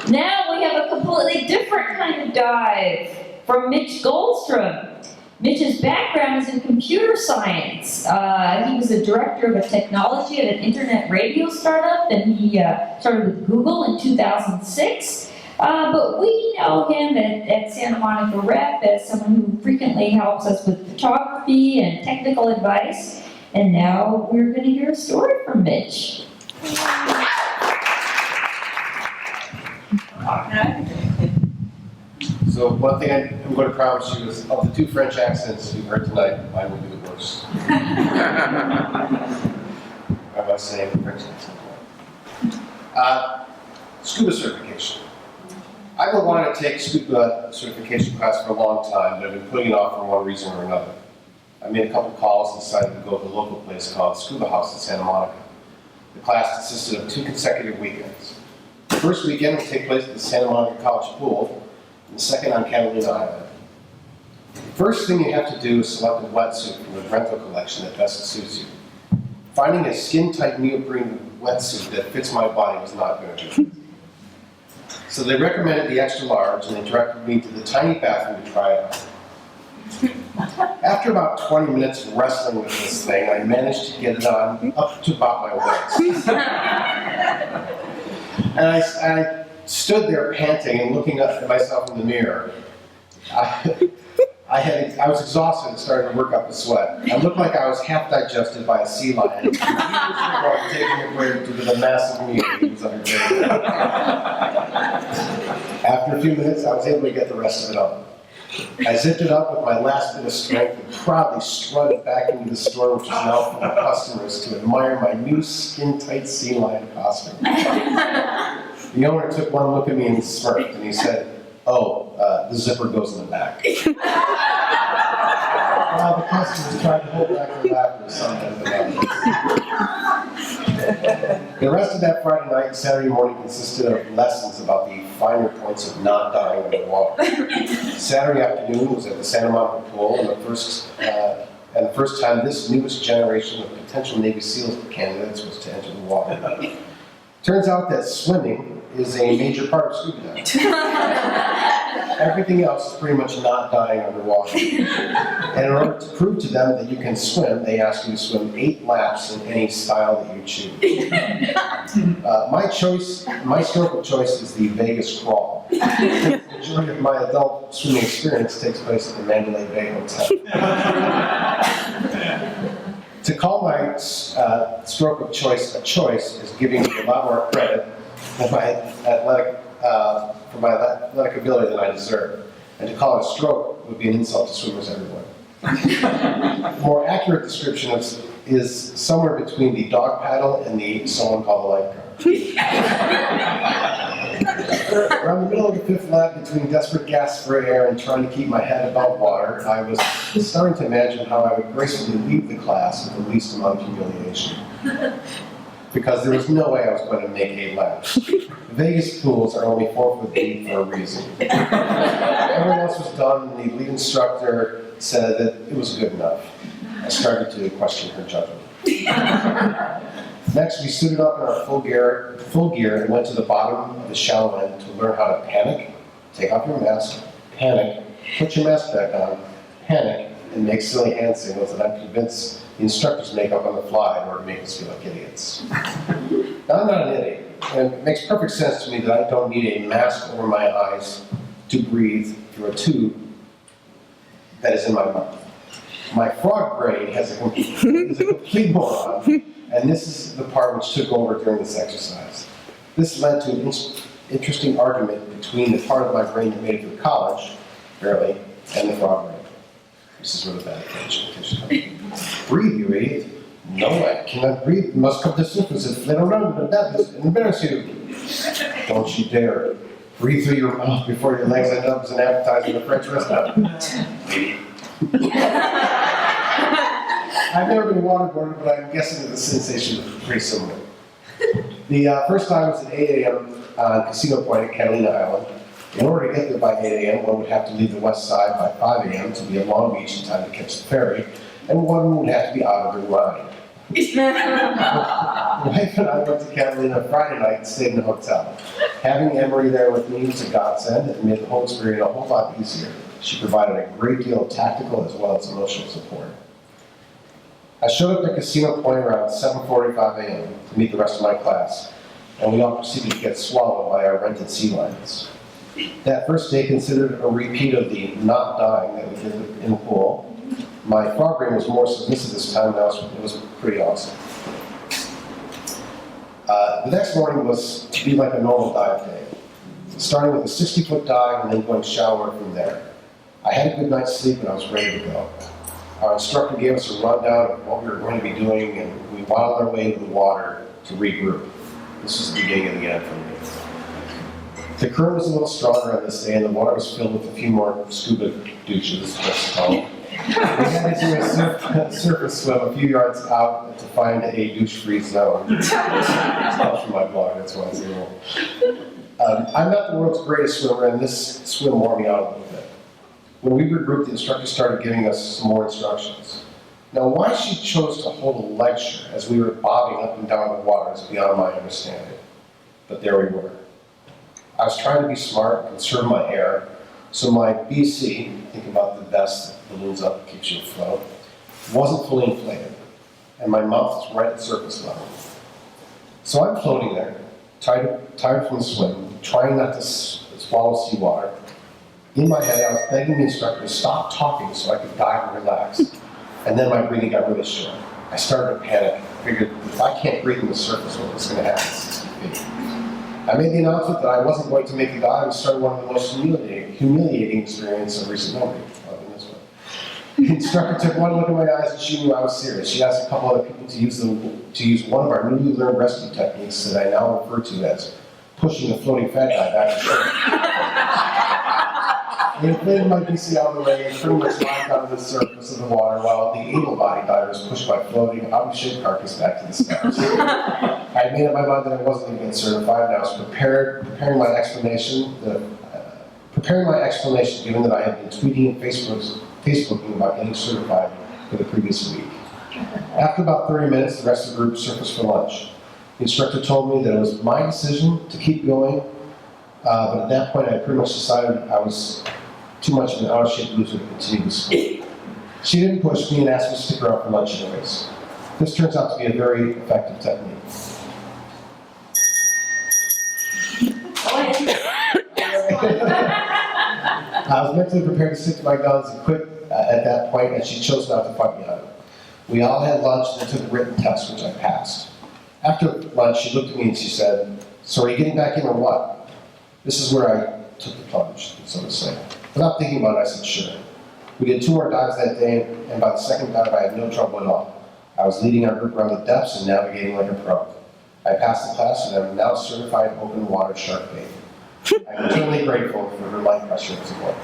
Now we have a completely different kind of dive from Mitch Goldstrom. Mitch's background is in computer science. He was the director of a technology at an internet radio startup, and he started with Google in 2006. But we know him at Santa Monica Rep as someone who frequently helps us with photography and technical advice. And now we're going to hear a story from Mitch. So one thing I'm going to promise you is, of the two French accents you heard tonight, mine will be the worst. I must say, French accent. Scuba certification. I've been wanting to take a scuba certification class for a long time, but I've been putting it off for one reason or another. I made a couple calls and decided to go to the local place called Scuba House in Santa Monica. The class consisted of 2 consecutive weekends. The first weekend would take place at the Santa Monica College pool, and the second on Catalina Island. The first thing you have to do is select a wetsuit from the rental collection that best suits you. Finding a skin-tight neoprene wetsuit that fits my body was not going to do. So they recommended the extra large, and they directed me to the tiny bathroom to try it out. After about 20 minutes of wrestling with this thing, I managed to get it on up to about my waist. And I stood there panting and looking up at myself in the mirror. I was exhausted and started to work up a sweat. I looked like I was half digested by a sea lion, taking a break due to the massive meal he was undertaking. After a few minutes, I was able to get the rest of it on. I zipped it up with my last bit of strength and proudly strutted back into the store, which was now full of customers, to admire my new skin-tight sea lion costume. The owner took one look at me and smirked, and he said, "Oh, the zipper goes in the back." While the customers tried to hold back their laughter, sometimes the rest of that Friday night and Saturday morning consisted of lessons about the finer points of not dying underwater. Saturday afternoon was at the Santa Monica pool, and the first time this newest generation of potential Navy SEAL candidates was to enter the water. Turns out that swimming is a major part of scuba diving. Everything else is pretty much not dying underwater. And in order to prove to them that you can swim, they ask you to swim 8 laps in any style that you choose. My stroke of choice is the Vegas crawl. The majority of my adult swimming experience takes place at the Mandalay Bay Hotel. To call my stroke of choice a choice is giving me a lot more credit for my athletic ability than I deserve. And to call it a stroke would be an insult to swimmers everywhere. A more accurate description is somewhere between the dog paddle and the someone called the lifeguard. Around the middle of the 5th lap, between desperate gasps for air and trying to keep my head above water, I was starting to imagine how I would gracefully leave the class with the least amount of humiliation. Because there was no way I was going to make 8 laps. Vegas pools are only 4 foot deep for a reason. Everyone else was done, and the lead instructor said that it was good enough. I started to question her judgment. Next, we suited up in our full gear and went to the bottom of the shallow end to learn how to panic, take off your mask, panic, put your mask back on, panic, and make silly hand signals that I'm convinced the instructors make up on the fly in order to make us feel like idiots. Now, I'm not an idiot, and it makes perfect sense to me that I don't need a mask over my eyes to breathe through a tube that is in my mouth. My frog brain is a complete moron, and this is the part which took over during this exercise. This led to an interesting argument between the part of my brain that made it through college, barely, and the frog brain. This is where the bad attention comes from. Breathe, you idiot. No, I cannot breathe. You must come to the surface and flit around and embarrass you. Don't you dare. Breathe through your mouth before your legs end up as an appetizer in a French restaurant. I've never been waterboarded, but I'm guessing that the sensation is pretty similar. The first time was at 8 a.m. on Casino Point at Catalina Island. In order to get there by 8 a.m., one would have to leave the west side by 5 a.m. to be at Long Beach in time to catch the ferry, and one would have to be out of the line. My wife and I went to Catalina Friday night and stayed in a hotel. Having Emery there with me was a godsend and made the whole experience a whole lot easier. She provided a great deal of tactical as well as emotional support. I showed up at Casino Point around 7:45 a.m. to meet the rest of my class, and we all proceeded to get swallowed by our rented sea lions. That first day considered a repeat of the not dying that we did in the pool. My frog brain was more submissive this time, and it was pretty awesome. The next morning was to be like a normal dive day, starting with a 60-foot dive and then going shallower from there. I had a good night's sleep and I was ready to go. Our instructor gave us a rundown of what we were going to be doing, and we waddled our way into the water to regroup. This was the beginning of the end for me. The current was a little stronger on this day, and the water was filled with a few more scuba douches, let's call them. We had to do a surface swim a few yards out to find a douche-free zone. It's not from my blog, that's why it's a little. I'm not the world's greatest swimmer, and this swim wore me out a little bit. When we regrouped, the instructor started giving us some more instructions. Now, why she chose to hold a lecture as we were bobbing up and down the water is beyond my understanding. But there we were. I was trying to be smart and conserve my air, so my BC, think about the vest that balloons up and keeps you afloat, wasn't fully inflated, and my mouth was right at surface level. So I'm floating there, tired from the swim, trying not to swallow seawater. In my head, I was begging the instructor to stop talking so I could dive and relax. And then my breathing got really short. I started to panic. I figured, if I can't breathe on the surface, what's going to happen at 60 feet? I made the announcement that I wasn't going to make the dive and started one of the most humiliating experiences of recent memory. The instructor took one look in my eyes and she knew I was serious. She asked a couple other people to use one of our newly learned rescue techniques that I now refer to as pushing the floating fat guy back to shore. They inflated my BC out of the way and pretty much lined out of the surface of the water while the able-bodied divers pushed my floating, out-of-shape carcass back to the stars. I had made up my mind that I wasn't going to get certified, and I was preparing my explanation, given that I had been tweeting and Facebooking about getting certified for the previous week. After about 30 minutes, the rest of the group surfaced for lunch. The instructor told me that it was my decision to keep going, but at that point I pretty much decided I was too much of an out-of-shape loser to continue to swim. She didn't push me and asked me to stick around for lunch anyways. This turns out to be a very effective technique. I was mentally prepared to stick to my guns and quit at that point, and she chose not to fight me on it. We all had lunch and then took a written test, which I passed. After lunch, she looked at me and she said, "So are you getting back in or what?" This is where I took the plunge, so to say. Without thinking about it, I said, "Sure." We did 2 more dives that day, and by the second dive, I had no trouble at all. I was leading our group around the depths and navigating like a pro. I passed the class, and I'm now certified open water shark bait. I'm eternally grateful for her life pressure and support.